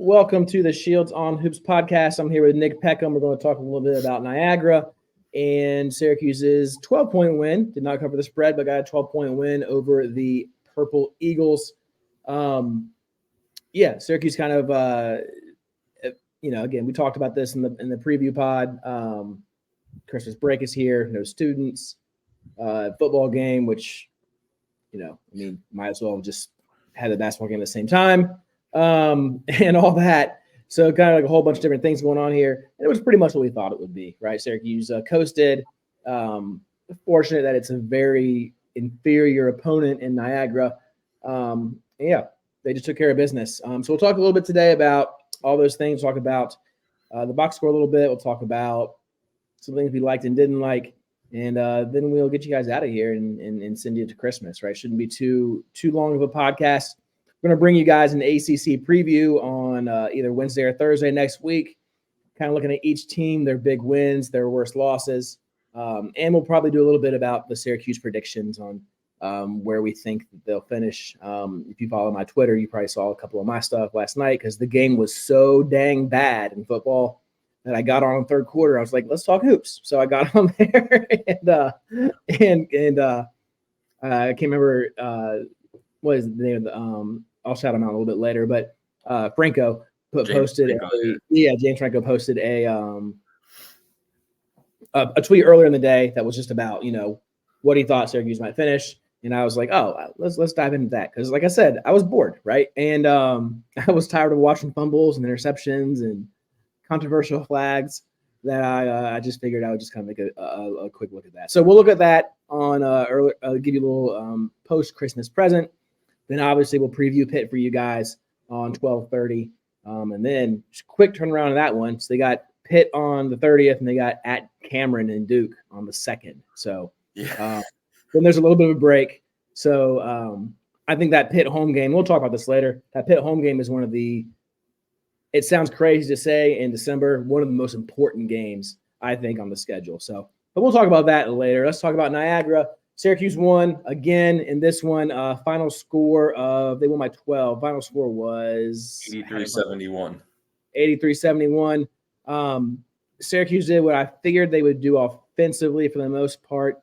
Welcome to the Shields on Hoops podcast. I'm here with Nick Peckham. We're going to talk a little bit about Niagara and Syracuse's 12-point win. Did not cover the spread, but got a 12-point win over the Purple Eagles. Syracuse kind of, again, we talked about this in the preview pod. Christmas break is here, no students, football game, which, might as well just have the basketball game at the same time. And all that. So kind of like a whole bunch of different things going on here. And it was pretty much what we thought it would be, right? Syracuse coasted. Fortunate that it's a very inferior opponent in Niagara. They just took care of business. So we'll talk a little bit today about all those things. Talk about the box score a little bit. We'll talk about some things we liked and didn't like. And then we'll get you guys out of here and send you to Christmas, right? Shouldn't be too long of a podcast. We're going to bring you guys an ACC preview on either Wednesday or Thursday next week, kind of looking at each team, their big wins, their worst losses. And we'll probably do a little bit about the Syracuse predictions on where we think they'll finish. If you follow my Twitter, you probably saw a couple of my stuff last night because the game was so dang bad in football that I got on third quarter. I was like, let's talk hoops. So I got on there and I can't remember what is the name of the I'll shout him out a little bit later, but Franco posted James Franco posted a tweet earlier in the day that was just about what he thought Syracuse might finish, and I was like, oh, let's dive into that because, like I said, I was bored, right, and I was tired of watching fumbles and interceptions and controversial flags that I just figured I would just kind of make a quick look at that. So we'll look at that on give you a little post Christmas present. Then obviously we'll preview Pitt for you guys on 12:30, and then just quick turnaround of that one. So they got Pitt on the 30th, and they got at Cameron and Duke on the 2nd. So then there's a little bit of a break. So I think that Pitt home game. We'll talk about this later. That Pitt home game is one of the. It sounds crazy to say in December, one of the most important games I think on the schedule. So, but we'll talk about that later. Let's talk about Niagara. Syracuse won again in this one. Final score they won by 12. Final score was 83-71. 83-71. Syracuse did what I figured they would do offensively for the most part.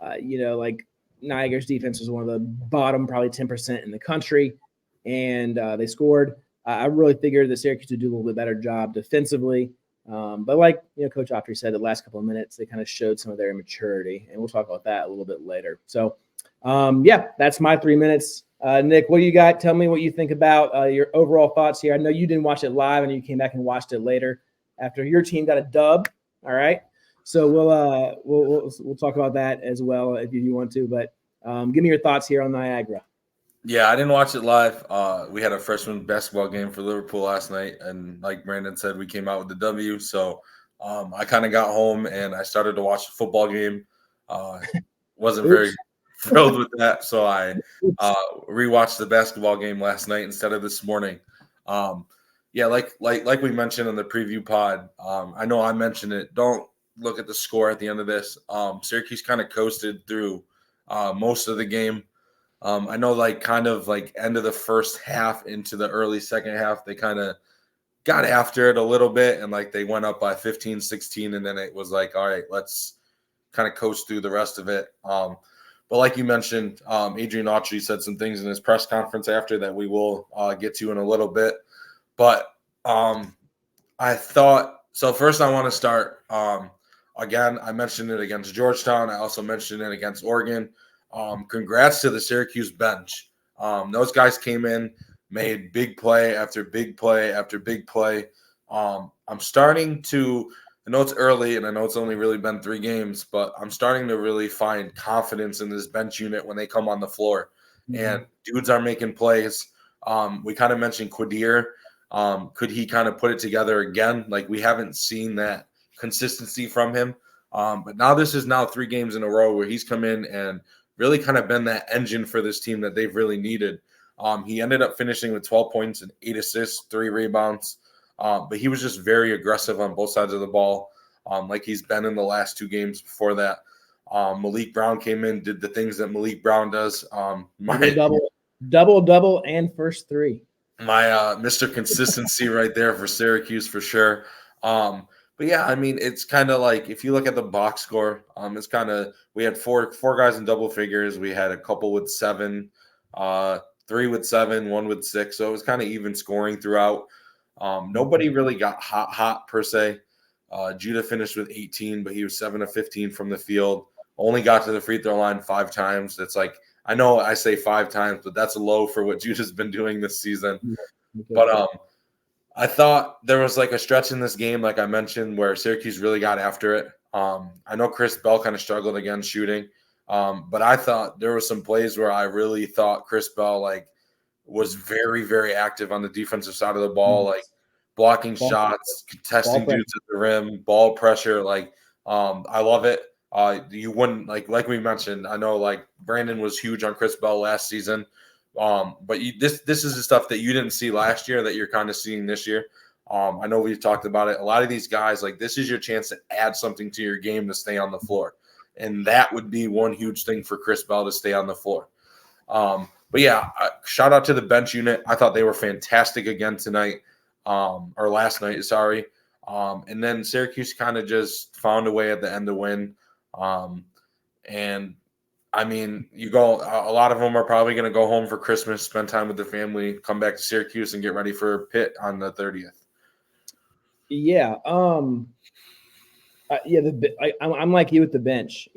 Like Niagara's defense was one of the bottom, probably 10% in the country, and they scored. I really figured that Syracuse would do a little bit better job defensively. But like Coach Autry said, the last couple of minutes, they kind of showed some of their immaturity, and we'll talk about that a little bit later. So, that's my 3 minutes. Nick, what do you got? Tell me what you think about your overall thoughts here. I know you didn't watch it live, and you came back and watched it later after your team got a dub. All right, so we'll talk about that as well if you want to. But give me your thoughts here on Niagara. Yeah, I didn't watch it live. We had a freshman basketball game for Liverpool last night, and like Brandon said, we came out with the W. So I kind of got home and I started to watch the football game. Wasn't very thrilled with that, so I rewatched the basketball game last night instead of this morning. Like we mentioned in the preview pod. I know I mentioned it. Don't look at the score at the end of this. Syracuse kind of coasted through most of the game. I know end of the first half into the early second half, they kind of got after it a little bit and they went up by 15, 16. And then it was all right, let's kind of coast through the rest of it. But like you mentioned, Adrian Autry said some things in his press conference after that we will get to in a little bit. But I thought, so first I want to start, again, I mentioned it against Georgetown. I also mentioned it against Oregon. Congrats to the Syracuse bench. Those guys came in, made big play after big play after big play. I'm starting to – I know it's early and I know it's only really been 3 games, but I'm starting to really find confidence in this bench unit when they come on the floor. Mm-hmm. And dudes are making plays. We kind of mentioned Quadir. Could he kind of put it together again? We haven't seen that consistency from him. But now this is 3 games in a row where he's come in and – really kind of been that engine for this team that they've really needed. He ended up finishing with 12 points and 8 assists, 3 rebounds. But he was just very aggressive on both sides of the ball, like he's been in the last 2 games before that. Malik Brown came in, did the things that Malik Brown does. Double, and first 3. my Mr. Consistency right there for Syracuse for sure. But yeah, I mean, it's kind of like if you look at the box score, it's kind of we had four guys in double figures. We had a couple with 7, 3 with 7, 1 with 6. So it was kind of even scoring throughout. Nobody really got hot per se. Judah finished with 18, but he was 7 of 15 from the field. Only got to the free throw line 5 times. That's like I know I say 5 times, but that's low for what Judah's been doing this season. But I thought there was like a stretch in this game, like I mentioned, where Syracuse really got after it. I know Chris Bell kind of struggled again shooting, but I thought there were some plays where I really thought Chris Bell like was very, very active on the defensive side of the ball, like blocking shots, contesting dudes at the rim, ball pressure. Like, I love it. You wouldn't like we mentioned. I know like Brandon was huge on Chris Bell last season, but this is the stuff that you didn't see last year that you're kind of seeing this year. I know we've talked about it. A lot of these guys, like this is your chance to add something to your game to stay on the floor, and that would be one huge thing for Chris Bell to stay on the floor. But yeah, shout out to the bench unit. I thought they were fantastic again tonight, or last night. Sorry. And then Syracuse kind of just found a way at the end to win. And I mean, a lot of them are probably going to go home for Christmas, spend time with the family, come back to Syracuse and get ready for Pitt on the 30th. Yeah. I'm like you with the bench,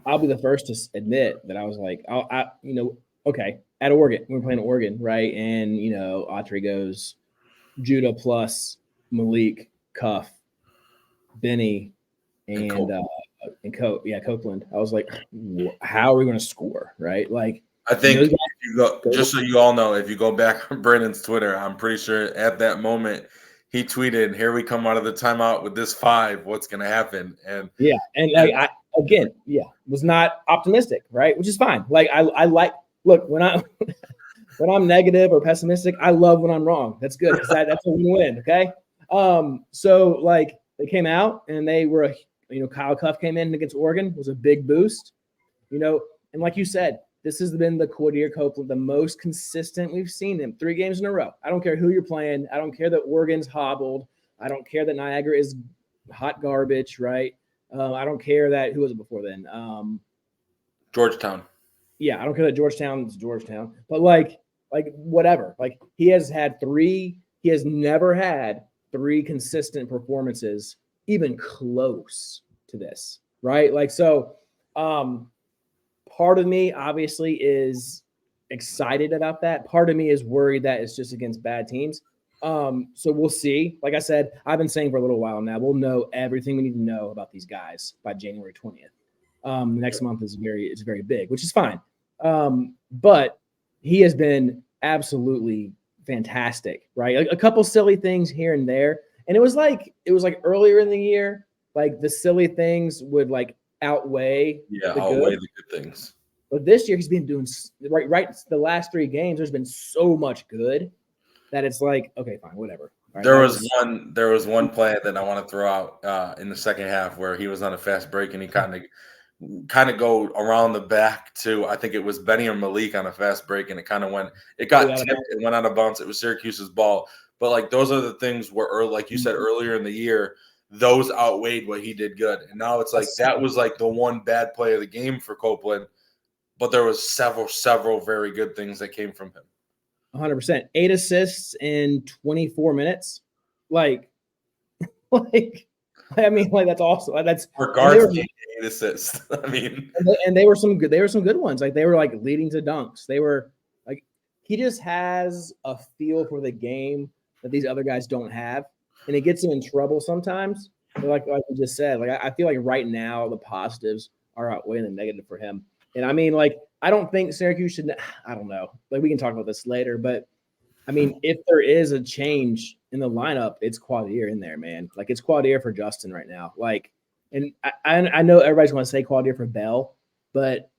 I'll be the first to admit that I was like, okay, at Oregon, we were playing Oregon, right? And, Autry goes Judah plus Malik, Cuff, Benny, and Copeland. I was like, how are we going to score, right? Like, I think if you go, just so you all know, if you go back on Brandon's Twitter, I'm pretty sure at that moment he tweeted, "Here we come out of the timeout with this 5. What's going to happen?" And was not optimistic, right? Which is fine. Like look, when I'm negative or pessimistic, I love when I'm wrong. That's good because that's a win-win. Okay. So like they came out and they were, Kyle Cuff came in against Oregon, was a big boost, and like you said, this has been the Quadir Copeland, the most consistent we've seen him 3 games in a row. I don't care who you're playing. I don't care that Oregon's hobbled. I don't care that Niagara is hot garbage, right? I don't care that – who was it before then? Georgetown. Yeah, I don't care that Georgetown's Georgetown. But, like whatever. Like, he has never had 3 consistent performances even close to this, right? Like, so part of me obviously is excited about that. Part of me is worried that it's just against bad teams. So we'll see. Like I said, I've been saying for a little while now, we'll know everything we need to know about these guys by January 20th. Next month is very big, which is fine. But he has been absolutely fantastic, right? A couple silly things here and there. And it was like earlier in the year, like the silly things would like outweigh the good things. But this year he's been doing right. The last 3 games, there's been so much good that it's like, okay, fine, whatever. Right, there was one play that I want to throw out in the second half where he was on a fast break and he kind of go around the back to, I think it was Benny or Malik on a fast break, and it got tipped, it went out of bounds. It was Syracuse's ball. But like those are the things where, like you said earlier in the year, those outweighed what he did good. And now it's like that was like the one bad play of the game for Copeland, but there was several very good things that came from him. 100%. 8 assists in 24 minutes. Like I mean, like that's awesome. That's for guards, 8 assists. I mean, and they were some good ones. Like they were like leading to dunks. They were like, he just has a feel for the game that these other guys don't have, and it gets him in trouble sometimes. But like we just said, like I feel like right now the positives are outweighing the negative for him. And I mean, like I don't think Syracuse should. I don't know. Like we can talk about this later, but I mean, if there is a change in the lineup, it's Quadir in there, man. Like it's Quadir for Justin right now. Like, and I know everybody's going to say Quadir for Bell, but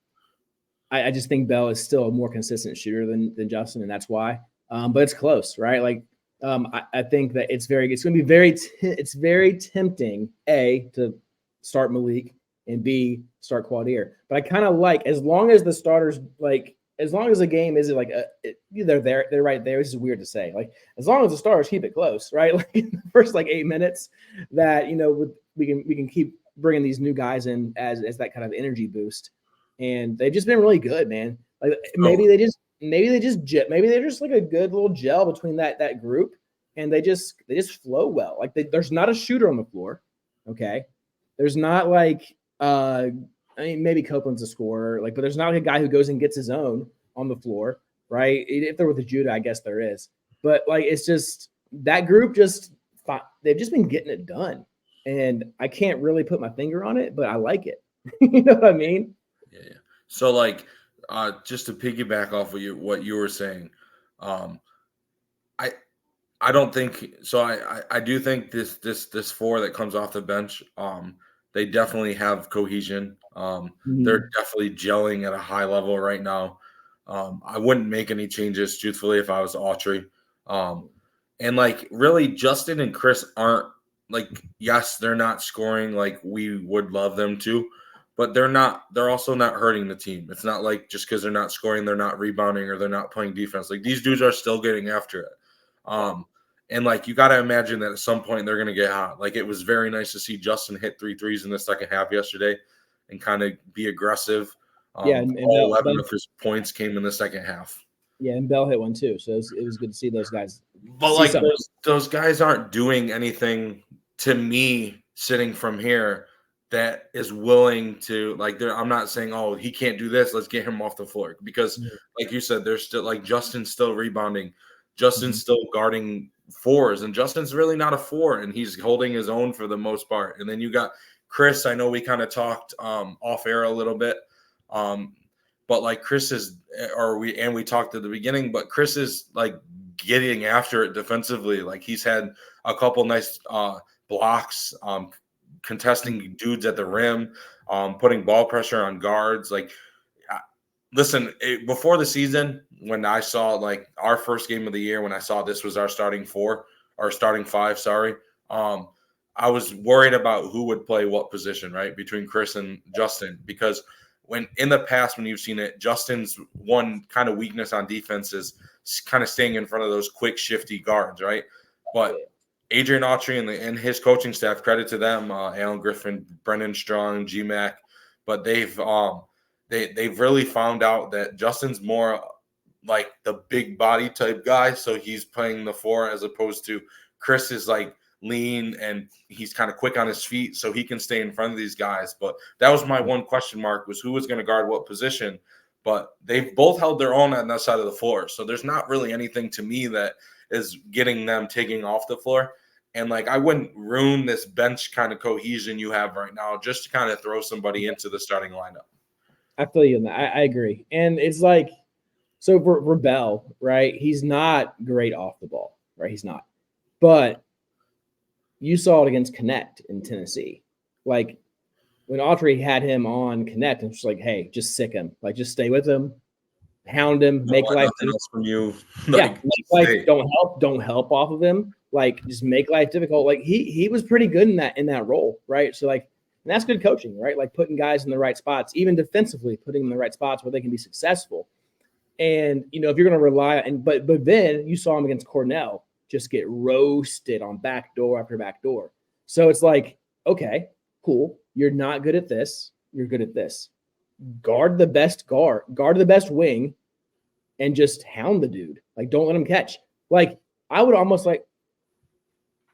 I just think Bell is still a more consistent shooter than Justin, and that's why. But it's close, right? Like, I think that it's going to be very tempting, A, to start Malik, and B, start Quadir. But I kind of like, as long as the starters like as long as the game isn't like they're right there. This is weird to say. Like as long as the Stars keep it close, right? Like in the first like 8 minutes, that we can keep bringing these new guys in as that kind of energy boost, and they've just been really good, man. Like maybe they're just like a good little gel between that group, and they just flow well. Like there's not a shooter on the floor, okay? There's not like I mean, maybe Copeland's a scorer, like, but there's not like a guy who goes and gets his own on the floor, right? If they're with the Judah, I guess there is. But like, it's just that group they've just been getting it done, and I can't really put my finger on it, but I like it. You know what I mean? Yeah. So like, just to piggyback off of what you were saying, I don't think so. I do think this four that comes off the bench, they definitely have cohesion. They're definitely gelling at a high level right now. I wouldn't make any changes, truthfully, if I was Autry. And like really, Justin and Chris aren't like, yes, they're not scoring like we would love them to, but they're also not hurting the team. It's not like just because they're not scoring, they're not rebounding or they're not playing defense. Like these dudes are still getting after it. And like you got to imagine that at some point they're going to get hot. Like it was very nice to see Justin hit 3 threes in the second half yesterday and kind of be aggressive. And all 11 of his points came in the second half. Yeah, and Bell hit one too, so it was good to see those guys. But like those guys aren't doing anything to me sitting from here that is willing to like. I'm not saying, oh, he can't do this, let's get him off the floor, because like you said, there's still like Justin's still rebounding, Justin's still guarding fours, and Justin's really not a four, and he's holding his own for the most part. And then you got Chris. I know we kind of talked off air a little bit. But like Chris is, we talked at the beginning, but Chris is like getting after it defensively. Like he's had a couple nice blocks, contesting dudes at the rim, putting ball pressure on guards. Like, listen, before the season, when I saw like our first game of the year, when I saw this was our starting five, sorry. I was worried about who would play what position, right, between Chris and Justin, because when in the past, when you've seen it, Justin's one kind of weakness on defense is kind of staying in front of those quick, shifty guards, right? But Adrian Autry and his coaching staff, credit to them, Alan Griffin, Brendan Strong, GMAC, but they've really found out that Justin's more like the big body type guy, so he's playing the four as opposed to Chris is like lean and he's kind of quick on his feet, so he can stay in front of these guys. But that was my one question mark, was who was going to guard what position. But they've both held their own on that side of the floor, so there's not really anything to me that is getting them taking off the floor. And like I wouldn't ruin this bench kind of cohesion you have right now just to kind of throw somebody into the starting lineup. I feel you on that. I agree. And it's like, so for Bell, right, he's not great off the ball, right? He's not. But you saw it against Connect in Tennessee. Like when Autry had him on Connect, and it's like, hey, just sick him. Like just stay with him, hound him, make life else from you. Yeah, don't help off of him. Like just make life difficult. Like he was pretty good in that role, right? So like, and that's good coaching, right? Like putting guys in the right spots, even defensively, putting them in the right spots where they can be successful. And if you're going to rely on, but then you saw him against Cornell just get roasted on backdoor after backdoor. So it's like, okay, cool. You're not good at this. You're good at this. Guard the best wing, and just hound the dude. Like, don't let him catch. Like, I would almost like,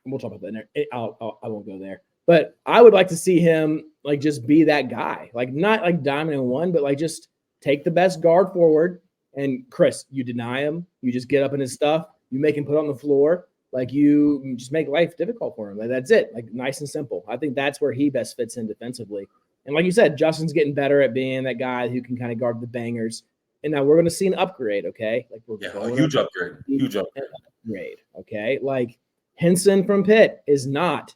we'll talk about that. I won't go there. But I would like to see him like just be that guy. Like, not like diamond in one, but like just take the best guard forward. And Chris, you deny him. You just get up in his stuff. You make him put on the floor. Like you just make life difficult for him. Like that's it. Like nice and simple. I think that's where he best fits in defensively. And like you said, Justin's getting better at being that guy who can kind of guard the bangers. And now we're going to see an upgrade. Okay, like a huge upgrade. Huge upgrade. Okay, like Henson from Pitt is not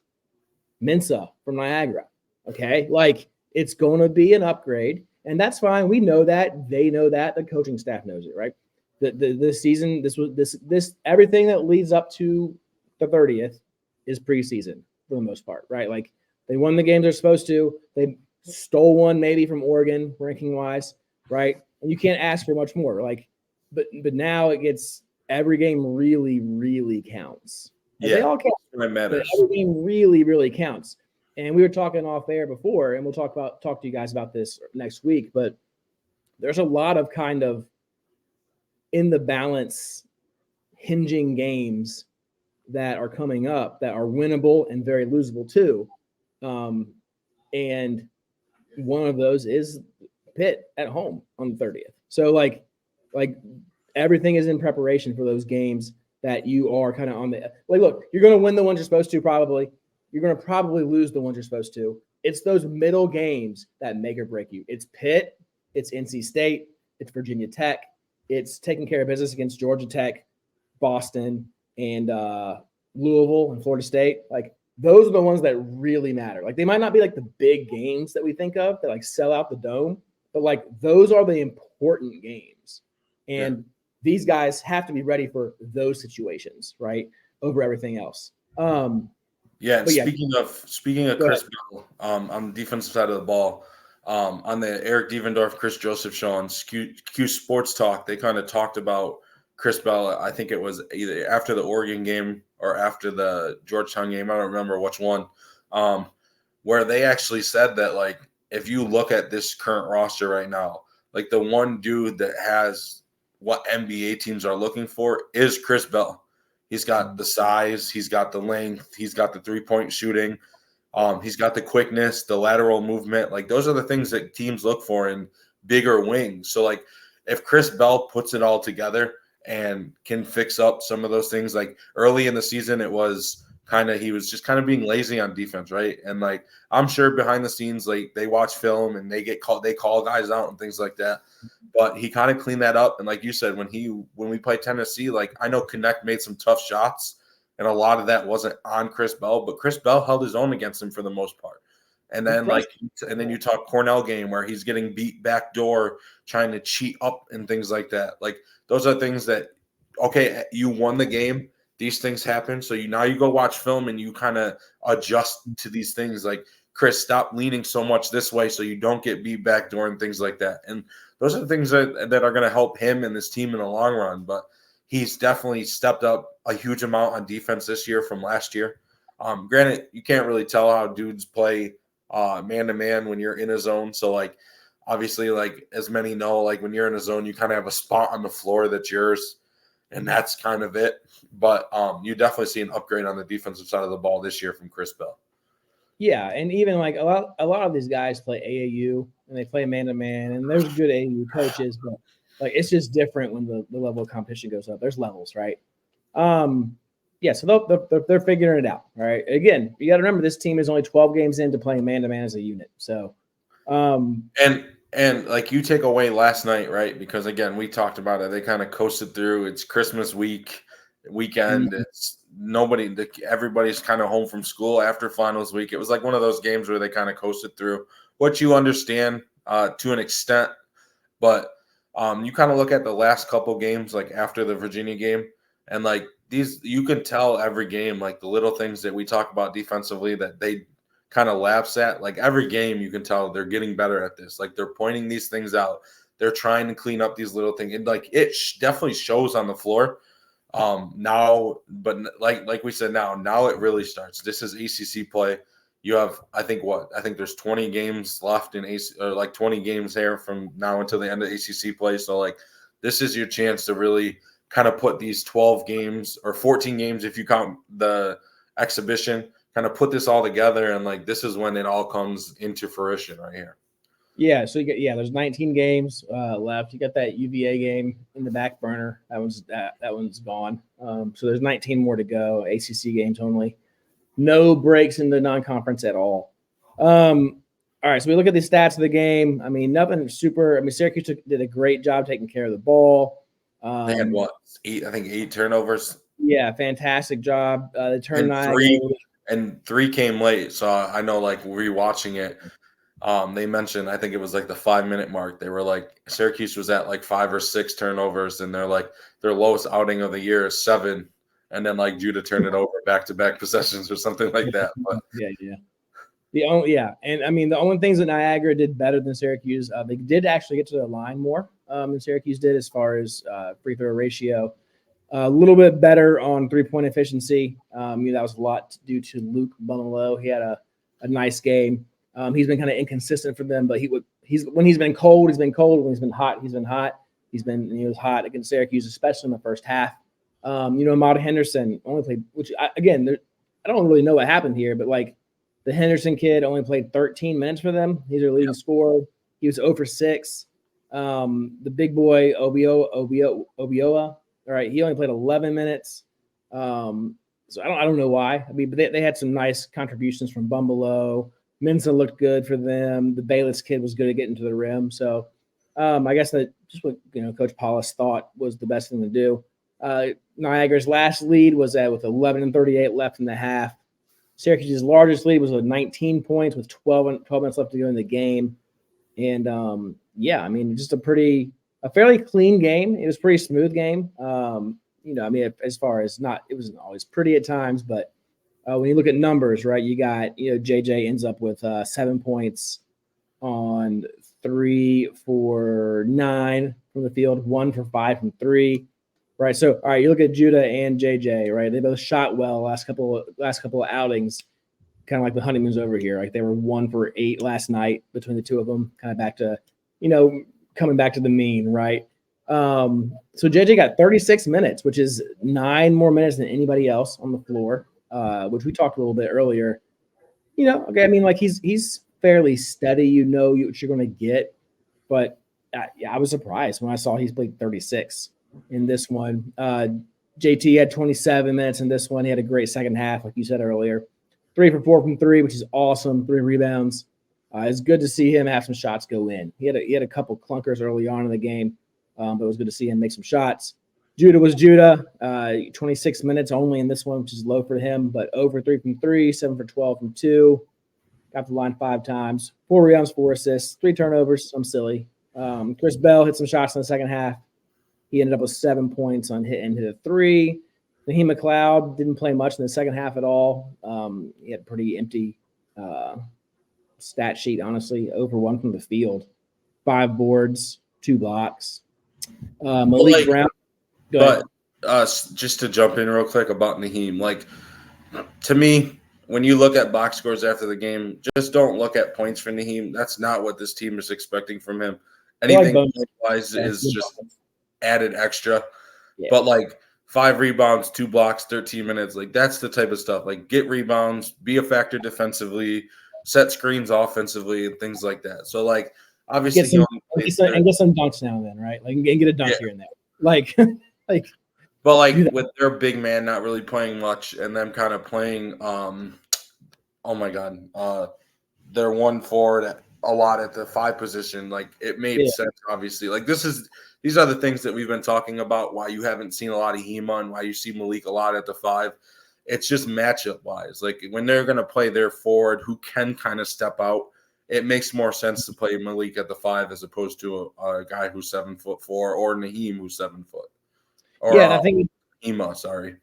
Mensah from Niagara. Okay, like it's going to be an upgrade, and that's fine. We know that. They know that. The coaching staff knows it, right? This season, this everything that leads up to the 30th is preseason for the most part, right? Like they won the games they're supposed to. They stole one maybe from Oregon ranking wise, right? and you can't ask for much more. Like, but now it gets every game really, really counts. Like, they all count, it matters. but every game really, really counts. And we were talking off air before, and we'll talk to you guys about this next week. But there's a lot of kind of in the balance hinging games that are coming up that are winnable and very losable too. And one of those is Pitt at home on the 30th. So like everything is in preparation for those games that you are kind of on the like. Look, you're going to win the ones you're supposed to. Probably you're going to probably lose the ones you're supposed to. It's those middle games that make or break you. It's Pitt, it's NC State, it's Virginia Tech, it's taking care of business against Georgia Tech, Boston, and Louisville and Florida State. Like, those are the ones that really matter. Like, they might not be like the big games that we think of that like sell out the dome, but like those are the important games. And these guys have to be ready for those situations, right? Over everything else. Speaking of Chris Bell, on the defensive side of the ball, on the Eric Devendorf, Chris Joseph show on Q Sports Talk, they kind of talked about Chris Bell. I think it was either after the Oregon game or after the Georgetown game. I don't remember which one. Where they actually said that, like, if you look at this current roster right now, like, the one dude that has what NBA teams are looking for is Chris Bell. He's got the size, he's got the length, he's got the three-point shooting, he's got the quickness, the lateral movement. Like, those are the things that teams look for in bigger wings. So, like, if Chris Bell puts it all together and can fix up some of those things, like early in the season, it was he was just kind of being lazy on defense, right? And like, I'm sure behind the scenes, like, they watch film and they call guys out and things like that. But he kind of cleaned that up. And like you said, when we played Tennessee, like, I know Connect made some tough shots, and a lot of that wasn't on Chris Bell, but Chris Bell held his own against him for the most part. And then then you talk Cornell game where he's getting beat backdoor, trying to cheat up and things like that. Like, those are things that, okay, you won the game. These things happen. So now you go watch film and you kind of adjust to these things. Like, Chris, stop leaning so much this way so you don't get beat backdoor and things like that. And those are the things that are going to help him and this team in the long run. But he's definitely stepped up a huge amount on defense this year from last year. Granted, you can't really tell how dudes play man-to-man when you're in a zone. So, like, obviously, like, as many know, like, when you're in a zone, you kind of have a spot on the floor that's yours, and that's kind of it. But you definitely see an upgrade on the defensive side of the ball this year from Chris Bell. Yeah, and even like a lot of these guys play AAU and they play man-to-man, and there's good AAU coaches, but like, it's just different when the level of competition goes up. There's levels, right? So they're figuring it out. All right. Again, you got to remember, this team is only 12 games into playing man-to-man as a unit. So, and like, you take away last night, right? Because again, we talked about it. They kind of coasted through. It's Christmas weekend. Mm-hmm. It's everybody's kind of home from school after finals week. It was like one of those games where they kind of coasted through, what you understand to an extent. But you kind of look at the last couple games, like after the Virginia game, and like, you can tell every game, like, the little things that we talk about defensively that they kind of lapse at. Like, every game you can tell they're getting better at this. Like, they're pointing these things out. They're trying to clean up these little things. And like, it definitely shows on the floor now. But like we said, now it really starts. This is ACC play. You have, I think there's 20 games left in ACC, or like 20 games here from now until the end of ACC play. So like, this is your chance to really kind of put these 12 games or 14 games, if you count the exhibition, kind of put this all together. And like, this is when it all comes into fruition right here. Yeah. So there's 19 games left. You got that UVA game in the back burner. That one's gone. So there's 19 more to go. ACC games only. No breaks in the non-conference at all. All right. So we look at the stats of the game. I mean, nothing super. I mean, Syracuse did a great job taking care of the ball. They had eight turnovers. Yeah, fantastic job. They turned three came late. So I know, like, rewatching it, they mentioned, I think it was like the 5-minute mark. They were like, Syracuse was at like 5 or 6 turnovers, and they're like, their lowest outing of the year is 7. And then like Judah turned it over back-to-back possessions or something like that. But yeah. And I mean the only things that Niagara did better than Syracuse, they did actually get to the line more than Syracuse did as far as free throw ratio. A little bit better on 3-point efficiency. That was a lot due to Luke Bumelo. He had a nice game. He's been kind of inconsistent for them, but when he's been cold, he's been cold. When he's been hot, he's been hot. He was hot against Syracuse, especially in the first half. Ahmad Henderson only played, which I don't really know what happened here, but like the Henderson kid only played 13 minutes for them. He's their leading scorer. He was 0 for 6. The big boy Obioa. All right, he only played 11 minutes. So I don't know why. I mean, but they had some nice contributions from Bumbalo. Mensa looked good for them. The Bayless kid was good at getting to the rim. So I guess that just what Coach Paulus thought was the best thing to do. Niagara's last lead was with 11:38 left in the half. Syracuse's largest lead was with 19 points with 12 minutes left to go in the game. And I mean, just a fairly clean game. It was a pretty smooth game. I mean, as far as it wasn't always pretty at times, but when you look at numbers, right, you got, JJ ends up with 7 points on 3 for 9 from the field, 1 for 5 from 3. Right. So, all right, you look at Judah and JJ, right? They both shot well last couple of outings, kind of like the honeymoon's over here. Like they were 1 for 8 last night between the two of them, kind of back to, coming back to the mean, right? So JJ got 36 minutes, which is 9 more minutes than anybody else on the floor, which we talked a little bit earlier. Okay, I mean, like he's fairly steady. What you're going to get, but I was surprised when I saw he's played 36 in this one. JT had 27 minutes in this one. He had a great second half, like you said earlier. 3 for 4 from 3, which is awesome. 3 rebounds. It's good to see him have some shots go in. He had a couple clunkers early on in the game, but it was good to see him make some shots. Judah was Judah. 26 minutes only in this one, which is low for him, but over 3 from 3, 7 for 12 from 2. Got the line 5 times. 4 rebounds, 4 assists, 3 turnovers. Some silly. Chris Bell hit some shots in the second half. He ended up with 7 points on hit a 3. Naheem McLeod didn't play much in the second half at all. He had a pretty empty stat sheet, honestly. Over 1 from the field. 5 boards, 2 blocks. Malik Brown. But just to jump in real quick about Naheem, to me, when you look at box scores after the game, just don't look at points for Naheem. That's not what this team is expecting from him. Anything point-wise is just added extra. Yeah. But 5 rebounds, 2 blocks, 13 minutes, that's the type of stuff. Get rebounds, be a factor defensively, set screens offensively, and things like that. So obviously get some dunks now and then, right? And get a dunk here and there. But with their big man not really playing much and them kind of playing their 1 forward a lot at the 5 position, it made sense, obviously. These are the things that we've been talking about, why you haven't seen a lot of Hema and why you see Malik a lot at the 5. It's just matchup wise. When they're going to play their forward who can kind of step out, it makes more sense to play Malik at the 5 as opposed to a guy who's 7'4" or Naheem who's 7 foot. Or, and I think Hema, sorry.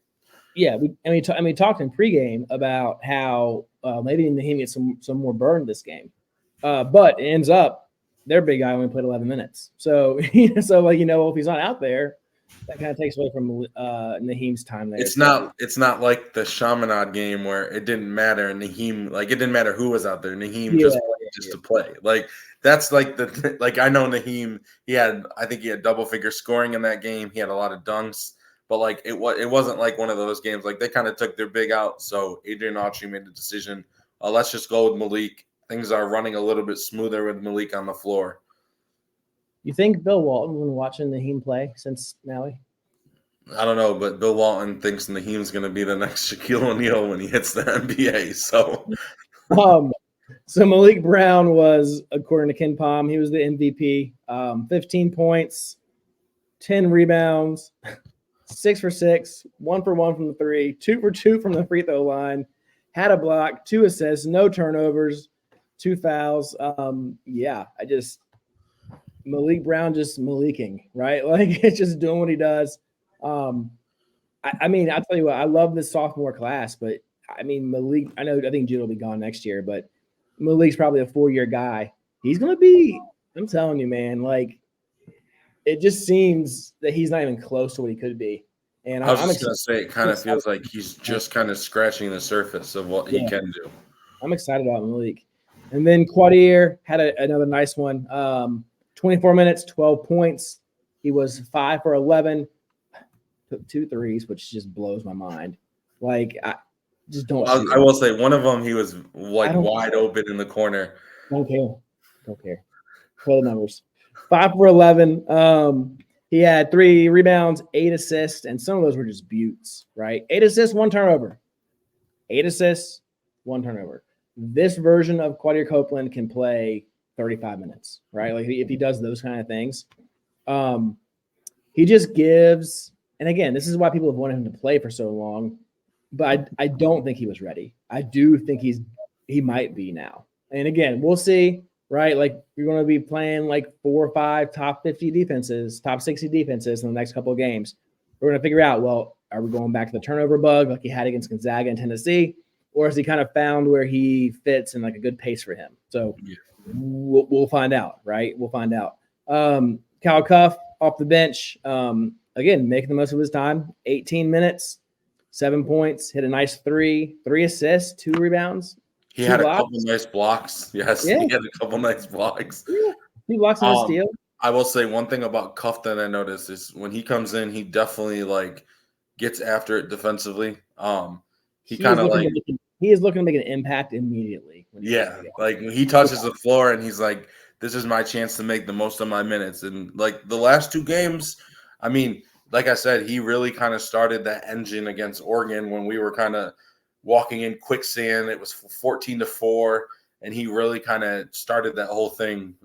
Yeah, we talked in pregame about how maybe Naheem gets some more burn this game, but it ends up their big guy only played 11 minutes. So if he's not out there, that kind of takes away from Naheem's time there. It's not like the Chaminade game where it didn't matter. Naheem, it didn't matter who was out there. Naheem just played to play. That's I know Naheem. I think he had double figure scoring in that game. He had a lot of dunks, but it wasn't like one of those games. They kind of took their big out. So Adrian Autry made the decision. Let's just go with Malik. Things are running a little bit smoother with Malik on the floor. You think Bill Walton been watching Naheem play since Maui? I don't know, but Bill Walton thinks Naheem's going to be the next Shaquille O'Neal when he hits the NBA. So, so Malik Brown was, according to Ken Palm, he was the MVP. 15 points, 10 rebounds, 6 for 6, 1 for 1 from the 3, 2 for 2 from the free throw line, had a block, 2 assists, no turnovers, 2 fouls. Malik Brown just Maliking, right? It's just doing what he does. I mean, I'll tell you what, I love this sophomore class, but I mean, Malik, I think Judah will be gone next year, but Malik's probably a 4-year guy. He's going to be, I'm telling you, man, like it just seems that he's not even close to what he could be. And I was I'm just going excited. to say, it kind of feels like he's just kind of scratching the surface of what he Yeah, can do. I'm excited about Malik. And then Quadier had another nice one. 24 minutes, 12 points. He was 5 for 11, took 2 threes, which just blows my mind. Like, I just don't shoot. I will say one of them, he was like don't wide open in the corner. Don't care. Don't care. Play the numbers. 5 for 11. He had 3 rebounds, 8 assists, and some of those were just buttes, right? 8 assists, 1 turnover. 8 assists, 1 turnover. This version of Quadier Copeland can play 35 minutes, right? Like if he does those kind of things. He just gives, and again, this is why people have wanted him to play for so long, but I don't think he was ready. I do think he might be now. And again, we'll see, right? Like you're going to be playing like 4 or 5 top 50 defenses, top 60 defenses in the next couple of games. We're going to figure out, well, are we going back to the turnover bug like he had against Gonzaga and Tennessee? Or has he kind of found where he fits in like a good pace for him? So we'll find out, right? We'll find out. Cal Cuff off the bench, again, making the most of his time. 18 minutes, 7 points, hit a nice 3 assists, 2 rebounds. He had a couple nice blocks. Yes, yeah. He had a couple nice blocks. Yeah. 2 blocks and a steal. I will say one thing about Cuff that I noticed is when he comes in, he definitely like gets after it defensively. He kind of like he is looking to make an impact immediately. Like when he touches the floor and he's like, "This is my chance to make the most of my minutes." And like the last 2 games, I mean, like I said, he really kind of started that engine against Oregon when we were kind of walking in quicksand. It was 14-4, and he really kind of started that whole thing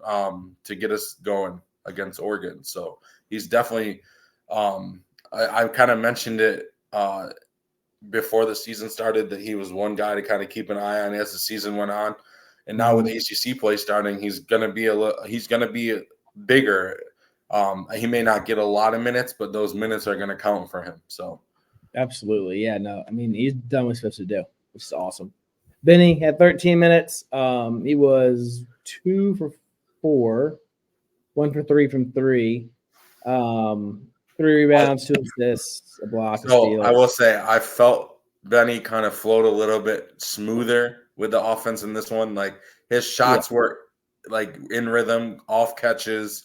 to get us going against Oregon. So he's definitely. I kind of mentioned it before the season started that he was one guy to kind of keep an eye on as the season went on, and now with ACC play starting, he's gonna be bigger. He may not get a lot of minutes, but those minutes are gonna count for him. So, absolutely, yeah, no, I mean he's done what he's supposed to do, which is awesome. Benny had 13 minutes. He was 2 for 4, 1 for 3 from 3. 3 rebounds, 2 assists, a block, a steal. I will say I felt Benny kind of float a little bit smoother with the offense in this one. Like his shots were like in rhythm, off catches.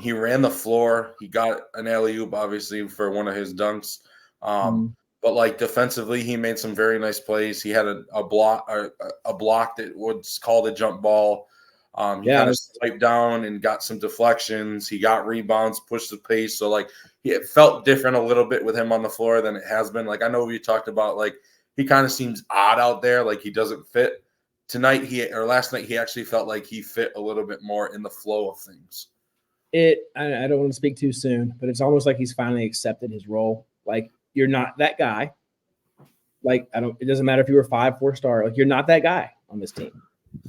He ran the floor. He got an alley-oop, obviously, for one of his dunks. But like defensively, he made some very nice plays. He had a block that was called a jump ball. He kind of swiped down and got some deflections. He got rebounds, pushed the pace. So like it felt different a little bit with him on the floor than it has been. Like I know we talked about like he kind of seems odd out there, like he doesn't fit. Last night he actually felt like he fit a little bit more in the flow of things. I don't want to speak too soon, but it's almost like he's finally accepted his role. Like you're not that guy. Like it doesn't matter if you were 5-4 star. Like you're not that guy on this team.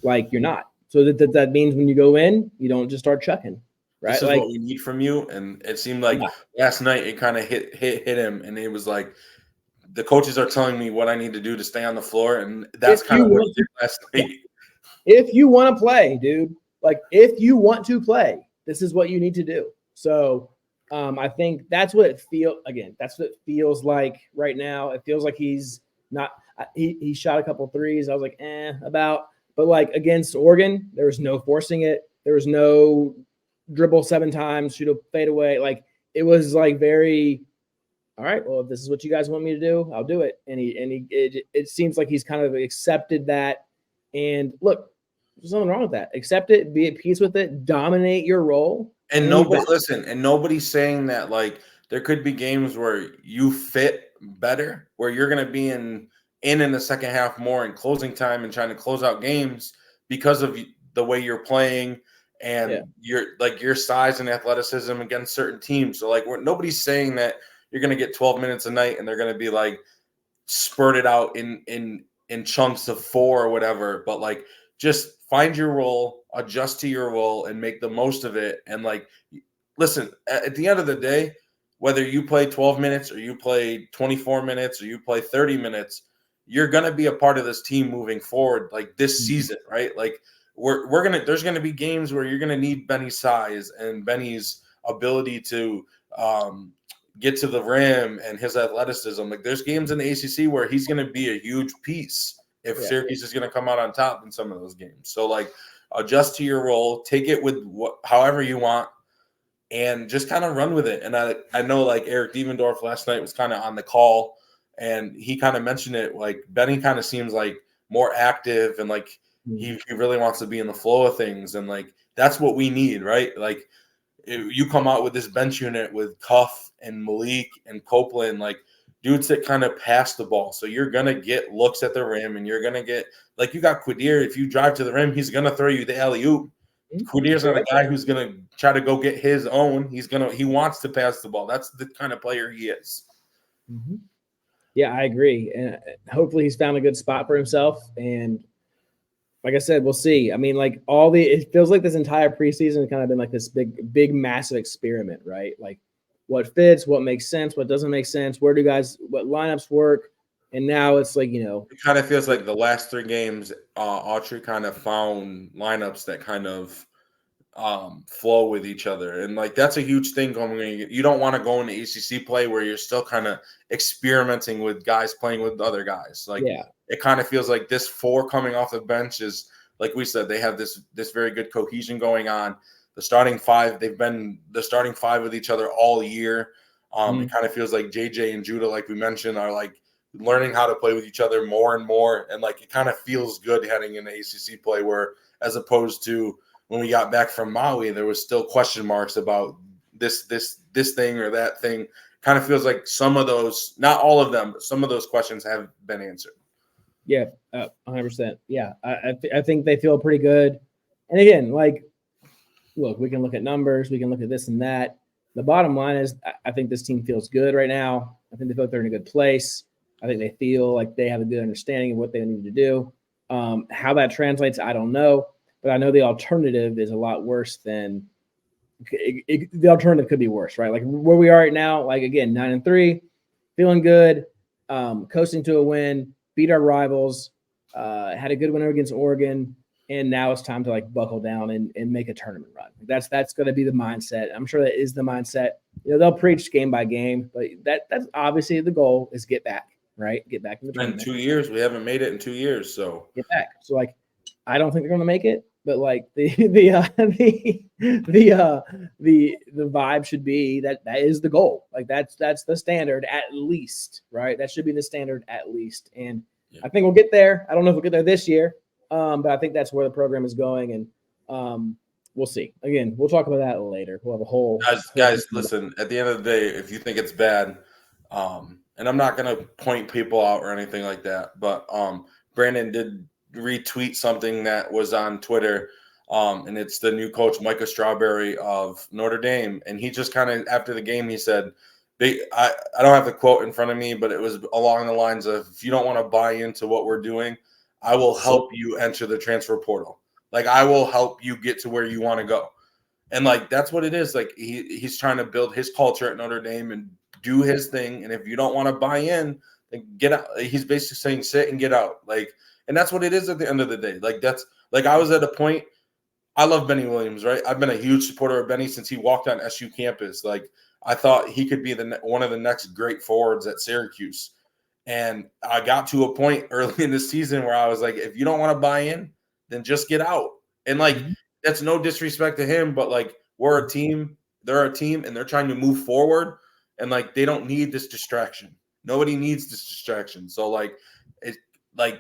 Like you're not. So that means when you go in, you don't just start chucking, right? This is what we need from you. And it seemed like last night it kind of hit him, and it was like the coaches are telling me what I need to do to stay on the floor, and that's kind of what he did last night. If you want to play, dude, like if you want to play, this is what you need to do. So I think that's what it feels like right now. It feels like he's not. He shot a couple threes. I was like, about. But like against Oregon, there was no forcing it. There was no dribble 7 times, shoot a fade away. Like it was like very, all right, well, if this is what you guys want me to do, I'll do it. And it seems like he's kind of accepted that. And look, there's nothing wrong with that. Accept it, be at peace with it, dominate your role. And nobody's saying that like there could be games where you fit better, where you're going to be in the second half more in closing time and trying to close out games because of the way you're playing and your size and athleticism against certain teams. So like nobody's saying that you're going to get 12 minutes a night and they're going to be like spurted out in chunks of 4 or whatever, but like just find your role, adjust to your role, and make the most of it. And like, listen, at the end of the day, whether you play 12 minutes or you play 24 minutes or you play 30 minutes, you're gonna be a part of this team moving forward, like this season, right? Like there's gonna be games where you're gonna need Benny's size and Benny's ability to get to the rim and his athleticism. Like there's games in the ACC where he's gonna be a huge piece if Syracuse is gonna come out on top in some of those games. So like adjust to your role, take it with however you want, and just kind of run with it. And I know like Eric Devendorf last night was kind of on the call, and he kind of mentioned it. Like Benny kind of seems like more active, and like he really wants to be in the flow of things, and like that's what we need, right? Like you come out with this bench unit with Cuff and Malik and Copeland, like dudes that kind of pass the ball. So you're gonna get looks at the rim, and you're gonna get like you got Quadir. If you drive to the rim, he's gonna throw you the alley-oop. Quadir's not a guy who's gonna try to go get his own. He wants to pass the ball. That's the kind of player he is. Mm-hmm. Yeah, I agree. And hopefully he's found a good spot for himself. And like I said, we'll see. I mean, like it feels like this entire preseason has kind of been like this big, massive experiment, right? Like what fits, what makes sense, what doesn't make sense, what lineups work. And now it's like, it kind of feels like the last 3 games, Autry kind of found lineups that kind of flow with each other. And like, that's a huge thing going. You don't want to go into ACC play where you're still kind of experimenting with guys playing with other guys. Like it kind of feels like this 4 coming off the bench is, like we said, they have this very good cohesion going on. The starting 5, they've been the starting 5 with each other all year. It kind of feels like JJ and Judah, like we mentioned, are like learning how to play with each other more and more. And like, it kind of feels good heading into ACC play, where as opposed to when we got back from Maui, there was still question marks about this thing or that thing. Kind of feels like some of those, not all of them, but some of those questions have been answered. Yeah, 100%. Yeah, I think they feel pretty good. And again, like, look, we can look at numbers, we can look at this and that. The bottom line is, I think this team feels good right now. I think they feel like they're in a good place. I think they feel like they have a good understanding of what they need to do. How that translates, I don't know. But I know the alternative is a lot worse than the alternative could be worse, right? Like where we are right now, like again, 9-3, feeling good, coasting to a win, beat our rivals, had a good win against Oregon, and now it's time to like buckle down and make a tournament run. That's going to be the mindset. I'm sure that is the mindset. They'll preach game by game, but that's obviously the goal is get back, right? Get back in the tournament. In 2 years, we haven't made it in 2 years, so get back. So like, I don't think they're going to make it, but like the vibe should be that is the goal. Like that's the standard at least, right? That should be the standard at least. And I think we'll get there. I don't know if we'll get there this year, but I think that's where the program is going, and we'll see. Again, we'll talk about that later. We'll have a whole guys. Listen, at the end of the day, if you think it's bad, and I'm not going to point people out or anything like that, but Brandon did retweet something that was on Twitter, and it's the new coach Micah Strawberry of Notre Dame, and he just kind of after the game he said, I don't have the quote in front of me, but it was along the lines of, if you don't want to buy into what we're doing, I will help you enter the transfer portal. Like I will help you get to where you want to go. And like that's what it is. Like he's trying to build his culture at Notre Dame and do his thing, and if you don't want to buy in, then get out. He's basically saying sit and get out. Like, and that's what it is at the end of the day. Like that's like I was at a point. I love Benny Williams, right? I've been a huge supporter of Benny since he walked on SU campus. Like I thought he could be one of the next great forwards at Syracuse. And I got to a point early in the season where I was like, if you don't want to buy in, then just get out. And like that's no disrespect to him, but like we're a team, they're a team, and they're trying to move forward. And like they don't need this distraction. Nobody needs this distraction. So like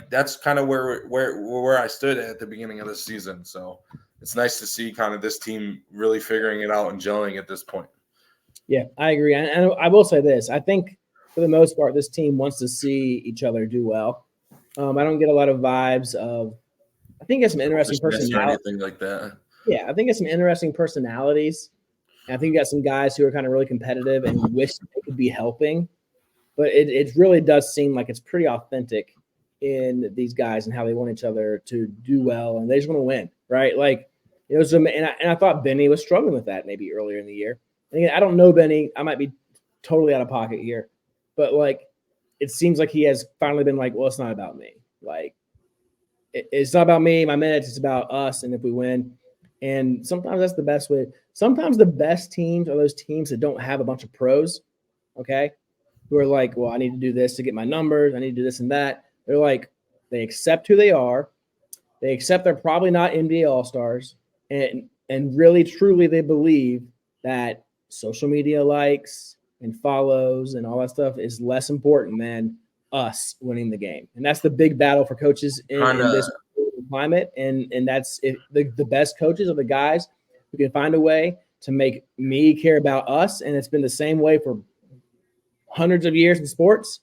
that's kind of where I stood at the beginning of the season. So it's nice to see kind of this team really figuring it out and gelling at this point. Yeah, I agree. And I will say this. I think for the most part, this team wants to see each other do well. I don't get a lot of vibes of – I think it's some interesting personalities. Anything like that. Yeah, I think it's some interesting personalities. And I think you got some guys who are kind of really competitive and wish they could be helping. But it really does seem like it's pretty authentic in these guys and how they want each other to do well, and they just want to win, right? Like, and I thought Benny was struggling with that maybe earlier in the year. And again, I don't know Benny. I might be totally out of pocket here, but like it seems like he has finally been like, well, it's not about me. Like, it's not about me, my minutes. It's about us, and if we win. And sometimes that's the best way. Sometimes the best teams are those teams that don't have a bunch of pros, okay, who are like, well, I need to do this to get my numbers. I need to do this and that. They're like, they accept who they are. They accept they're probably not NBA All-Stars, and really, truly, they believe that social media likes and follows and all that stuff is less important than us winning the game. And that's the big battle for coaches in this climate. And that's the best coaches are the guys who can find a way to make me care about us. And it's been the same way for hundreds of years in sports.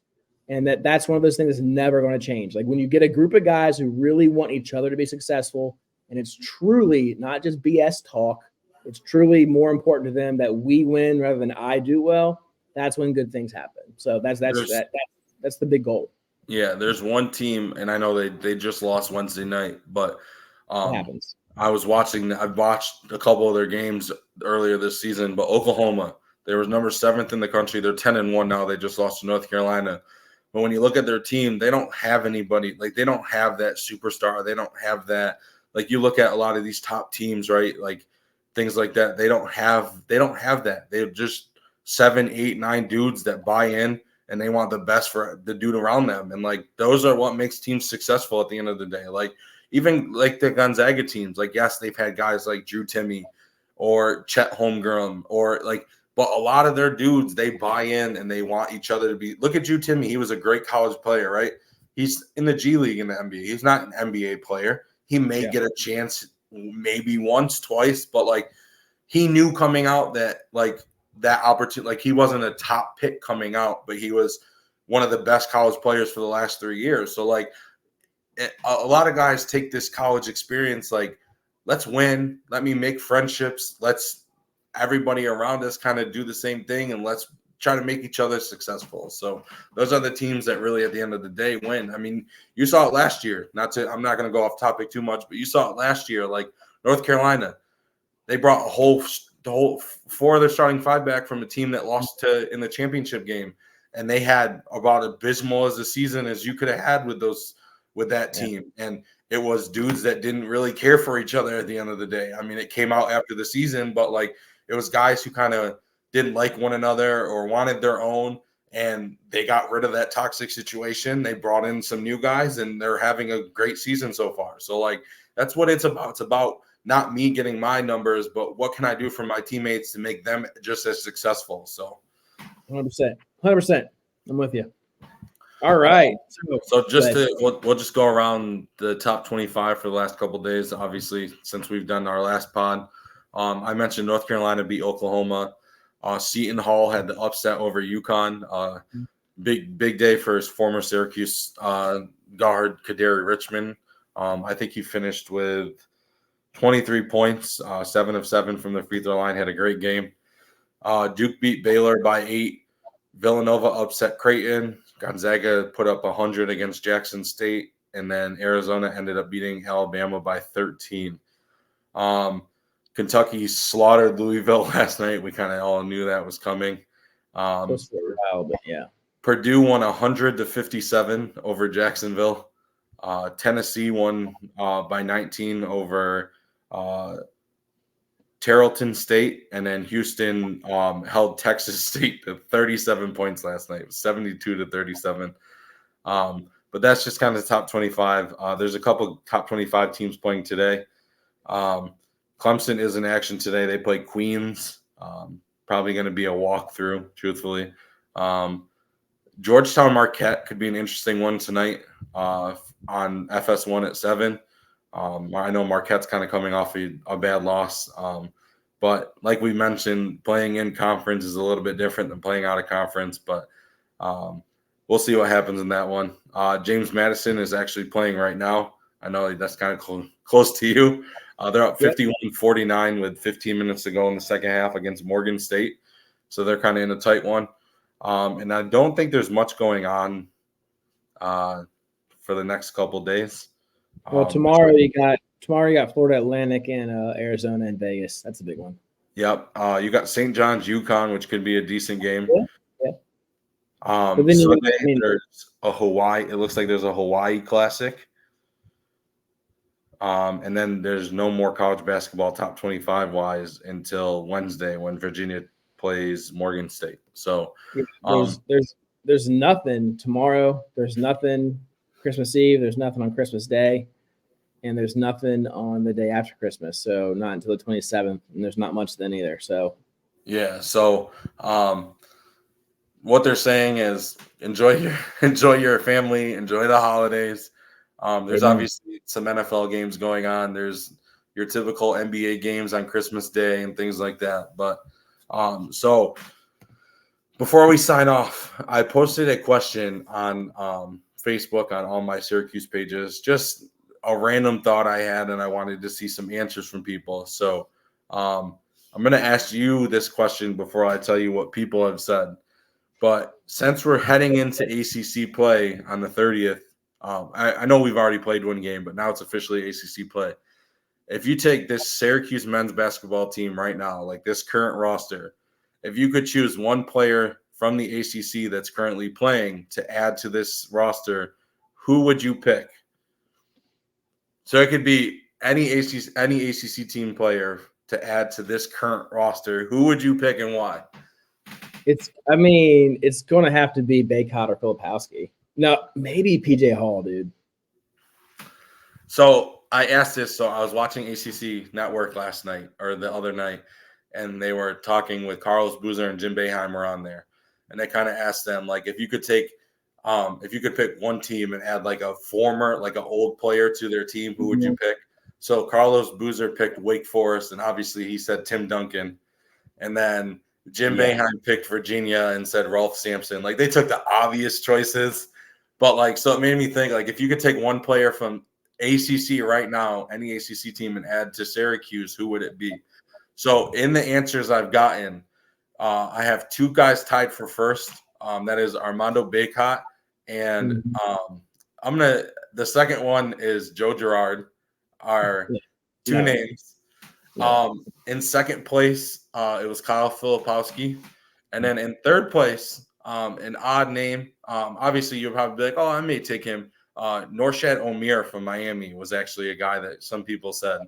And that's one of those things that's never going to change. Like when you get a group of guys who really want each other to be successful, and it's truly not just BS talk, it's truly more important to them that we win rather than I do well. That's when good things happen. So that's the big goal. Yeah, there's one team, and I know they just lost Wednesday night, but It happens. I've watched a couple of their games earlier this season, but Oklahoma, they were number 7th in the country. They're 10-1 now. They just lost to North Carolina. But when you look at their team, they don't have anybody. Like, they don't have that superstar. They don't have that. Like, you look at a lot of these top teams, right? Like, things like that. They don't have that. They're just 7, 8, 9 dudes that buy in, and they want the best for the dude around them. And, like, those are what makes teams successful at the end of the day. Like, even, like, the Gonzaga teams, like, yes, they've had guys like Drew Timme or Chet Holmgren or, like, but a lot of their dudes, they buy in and they want each other to be – look at Drew Timme. He was a great college player, right? He's in the G League in the NBA. He's not an NBA player. He may get a chance maybe once, twice, but, like, he knew coming out that, like, that opportunity – like, he wasn't a top pick coming out, but he was one of the best college players for the last 3 years. So, like, a lot of guys take this college experience like, let's win. Let me make friendships. Let's – everybody around us kind of do the same thing, and let's try to make each other successful. So those are the teams that really at the end of the day win. I mean, you saw it last year. I'm not going to go off topic too much, but you saw it last year. Like North Carolina, they brought the whole 4 of their starting 5 back from a team that lost in the championship game, and they had about abysmal as a season as you could have had with that team. And it was dudes that didn't really care for each other at the end of the day. I mean, it came out after the season, but like, it was guys who kind of didn't like one another or wanted their own, and they got rid of that toxic situation. They brought in some new guys, and they're having a great season so far. So, like, that's what it's about. It's about not me getting my numbers, but what can I do for my teammates to make them just as successful? So 100%. 100%. I'm with you. All right. So we'll just go around the top 25 for the last couple of days, obviously, since we've done our last pod. I mentioned North Carolina beat Oklahoma. Seton Hall had the upset over UConn. Big day for his former Syracuse guard, Kaderi Richmond. I think he finished with 23 points, 7 of 7 from the free throw line. Had a great game. Duke beat Baylor by 8. Villanova upset Creighton. Gonzaga put up 100 against Jackson State. And then Arizona ended up beating Alabama by 13. Kentucky slaughtered Louisville last night. We kind of all knew that was coming. Purdue won 100-57 over Jacksonville. Tennessee won by 19 over Tarleton State, and then Houston held Texas State to 37 points last night. It was 72-37. But that's just kind of the top 25. There's a couple top 25 teams playing today. Clemson is in action today. They play Queens. Probably going to be a walkthrough, truthfully. Georgetown Marquette could be an interesting one tonight on FS1 at 7. I know Marquette's kind of coming off a bad loss. But like we mentioned, playing in conference is a little bit different than playing out of conference. But we'll see what happens in that one. James Madison is actually playing right now. I know that's kind of close to you. They're up 51-49 with 15 minutes to go in the second half against Morgan State. So they're kind of in a tight one. And I don't think there's much going on for the next couple of days. Well, tomorrow you got Florida Atlantic and Arizona and Vegas. That's a big one. Yep. You got St. John's UConn, which could be a decent game. But then Sunday there's a Hawaii. It looks like there's a Hawaii Classic. And then there's no more college basketball top 25 wise until Wednesday when Virginia plays Morgan State. So there's nothing tomorrow. There's nothing Christmas Eve. There's nothing on Christmas Day, and there's nothing on the day after Christmas. So not until the 27th, and there's not much then either. So yeah. So what they're saying is enjoy your family, enjoy the holidays. There's obviously some NFL games going on. There's your typical NBA games on Christmas Day and things like that. But so before we sign off, I posted a question on Facebook on all my Syracuse pages, just a random thought I had, and I wanted to see some answers from people. So I'm going to ask you this question before I tell you what people have said. But since we're heading into ACC play on the 30th, I know we've already played one game, but now it's officially ACC play. If you take this Syracuse men's basketball team right now, like this current roster, if you could choose one player from the ACC that's currently playing to add to this roster, who would you pick? So it could be any ACC team player to add to this current roster. Who would you pick and why? it's going to have to be Baycott or Filipowski. No, maybe PJ Hall, dude. So I asked this. So I was watching ACC Network last night or the other night, and they were talking with Carlos Boozer and Jim Boeheim on there, and they kind of asked them like if you could pick one team and add like an old player to their team, who would you pick? So Carlos Boozer picked Wake Forest, and obviously he said Tim Duncan, and then Jim Boeheim picked Virginia and said Rolf Sampson. Like they took the obvious choices, but like so it made me think like if you could take one player from ACC right now, any ACC team, and add to Syracuse, who would it be? So in the answers I've gotten, I have two guys tied for first. That is Armando Baycott, and the second one is Joe Girard. Are two names. In second place, it was Kyle Filipowski. And then in third place, an odd name. Obviously, you'll probably be like, oh, I may take him. Norshad Omier from Miami was actually a guy that some people said.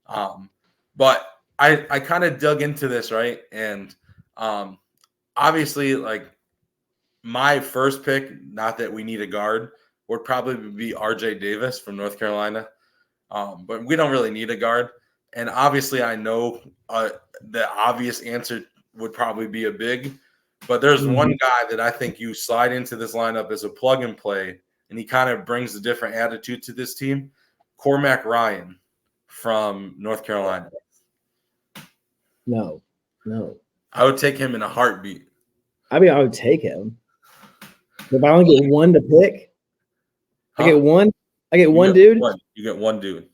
But I kind of dug into this, right? And obviously, like my first pick, not that we need a guard, would probably be RJ Davis from North Carolina. But we don't really need a guard. And obviously, I know the obvious answer would probably be a big. But there's one guy that I think you slide into this lineup as a plug and play, and he kind of brings a different attitude to this team. Cormac Ryan from North Carolina. No. I would take him in a heartbeat. I mean, I would take him. If I only get one to pick, I get one dude. You get one dude.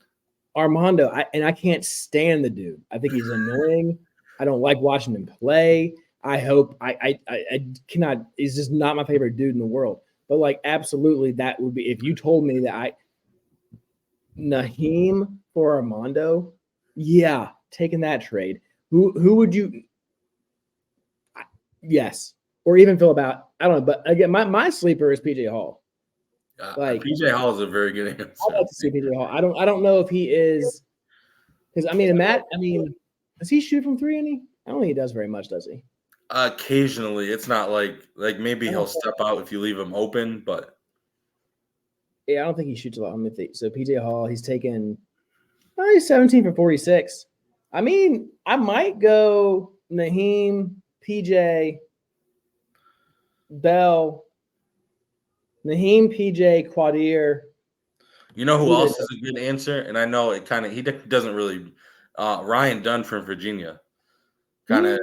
Armando, I can't stand the dude. I think he's annoying. I don't like watching him play. I cannot. He's just not my favorite dude in the world. But like, absolutely, that would be if you told me that Naheem for Armando. Yeah, taking that trade. Who would you? Yes, or even feel about. I don't know, but again, my sleeper is PJ Hall. Like PJ Hall is a very good answer. I'd like to see PJ Hall. I don't know if he is because does he shoot from three? I don't think he does very much, does he? Occasionally, it's not like maybe he'll step out if you leave him open, but yeah, I don't think he shoots a lot. So PJ Hall, he's 17 for 46. I mean, I might go Naheem, PJ, Bell. Naheem, PJ, Quadir. You know who else is a good answer? And I know he doesn't really Ryan Dunn from Virginia. Kind of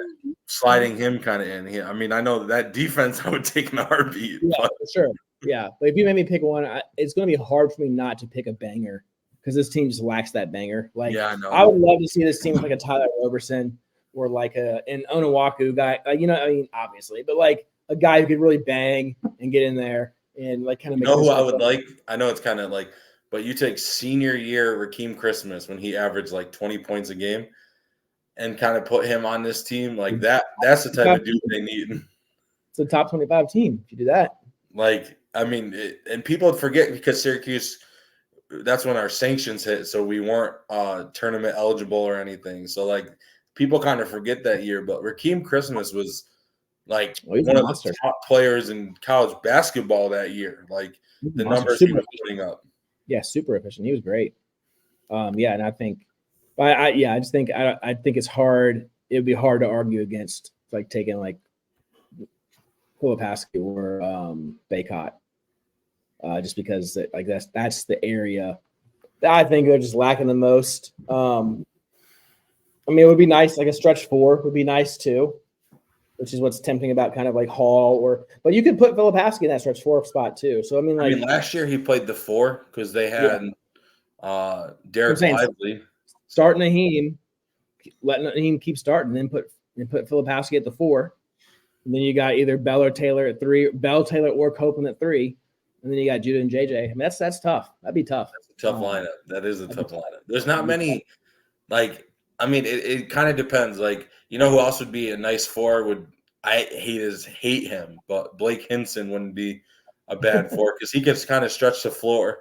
sliding him kind of in here. I mean, I know that defense I would take in a heartbeat. Yeah, for sure. Yeah. But if you made me pick one, it's going to be hard for me not to pick a banger because this team just lacks that banger. Like, yeah, I know. I would love to see this team with like a Tyler Roberson or like an Onuaku guy. Obviously, but like a guy who could really bang and get in there. And like kind of make who I would like. I know it's kind of like, but you take senior year Rakeem Christmas when he averaged like 20 points a game, and kind of put him on this team like that. That's the type of dude they need. It's a top 25 team if you do that. Like, I mean, and people forget because Syracuse, that's when our sanctions hit, so we weren't tournament eligible or anything. So like, people kind of forget that year. But Rakeem Christmas was like He's a one of monster. the top players in college basketball that year. Like the numbers he was putting up. Yeah, super efficient. He was great. Yeah, and I think, I just think I think it's hard. It would be hard to argue against like taking like Filipowski or Baycott, just because like that's the area that I think they're just lacking the most. I mean, it would be nice, like a stretch 4 would be nice too, which is what's tempting about kind of like Hall but you could put Filipowski in that stretch 4 spot too. So I mean, Last year he played the 4 because they had Derek Lively starting Naheem, letting Naheem keep starting, then put Filipowski at the 4. And then you got either Bell or Taylor at 3, Bell, Taylor, or Copeland at 3. And then you got Judah and JJ. I mean, that's tough. That'd be tough. That's a tough lineup. That is a tough lineup. There's not many, like, I mean, it kind of depends. Like, you know who else would be a nice 4? I hate him, but Blake Hinson wouldn't be a bad 4 because he can kind of stretch the floor.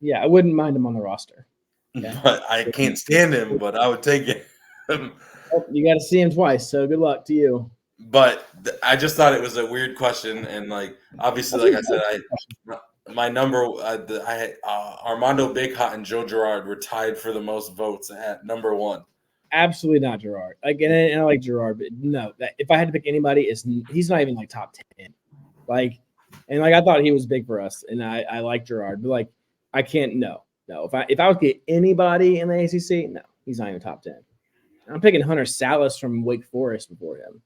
Yeah, I wouldn't mind him on the roster. Yeah. But I can't stand him, but I would take it. You got to see him twice, so good luck to you. But I just thought it was a weird question, and like obviously, like I said, my number, Armando Bacot and Joe Girard were tied for the most votes at number 1. Absolutely not Girard. Like, and I like Girard, but no. If I had to pick anybody, he's not even like top 10. Like, and like I thought he was big for us, and I like Girard, but like I can't. No. If I was to get anybody in the ACC, no, he's not even top 10. I'm picking Hunter Salas from Wake Forest before him.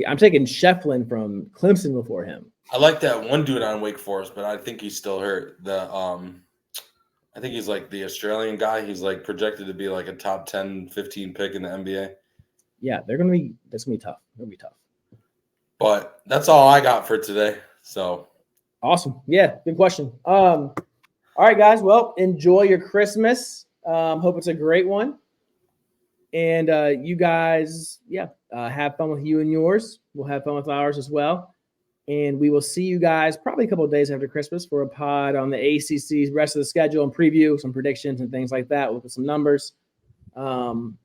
I'm taking Shefflin from Clemson before him. I like that one dude on Wake Forest, but I think he's still hurt. I think he's like the Australian guy. He's like projected to be like a top 10, 15 pick in the NBA. Yeah, that's gonna be tough. It'll be tough. But that's all I got for today. So awesome. Yeah, good question. All right, guys. Well, enjoy your Christmas. Hope it's a great one. And you guys, have fun with you and yours. We'll have fun with ours as well. And we will see you guys probably a couple of days after Christmas for a pod on the ACC's rest of the schedule and preview, some predictions and things like that. Look at some numbers. And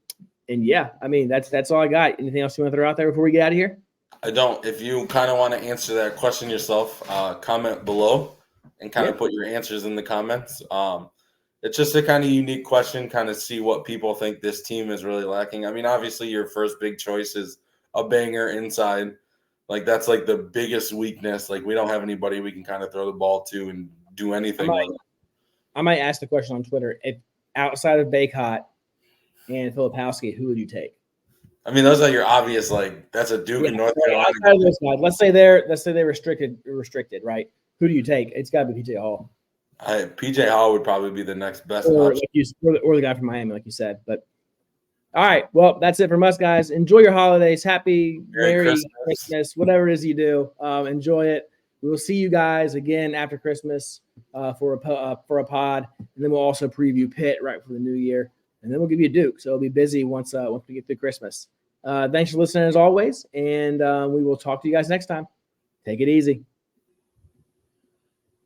yeah, I mean, that's all I got. Anything else you want to throw out there before we get out of here? I don't. If you kind of want to answer that question yourself, comment below and kind of put your answers in the comments. It's just a kind of unique question, kind of see what people think this team is really lacking. I mean, obviously your first big choice is a banger inside. Like that's like the biggest weakness. Like we don't have anybody we can kind of throw the ball to and do anything with. I might ask the question on Twitter. If outside of Baycott and Filipowski, who would you take? I mean, those are your obvious, like that's a Duke and North Carolina. Let's say they restricted, right? Who do you take? It's got to be PJ Hall. PJ Hall would probably be the next best or option. Or the guy from Miami, like you said. But all right, well, that's it from us, guys. Enjoy your holidays. Merry Christmas, whatever it is you do. Enjoy it. We will see you guys again after Christmas for a pod, and then we'll also preview Pitt right for the new year, and then we'll give you a Duke. So it'll be busy once we get through Christmas. Thanks for listening as always, and we will talk to you guys next time. Take it easy.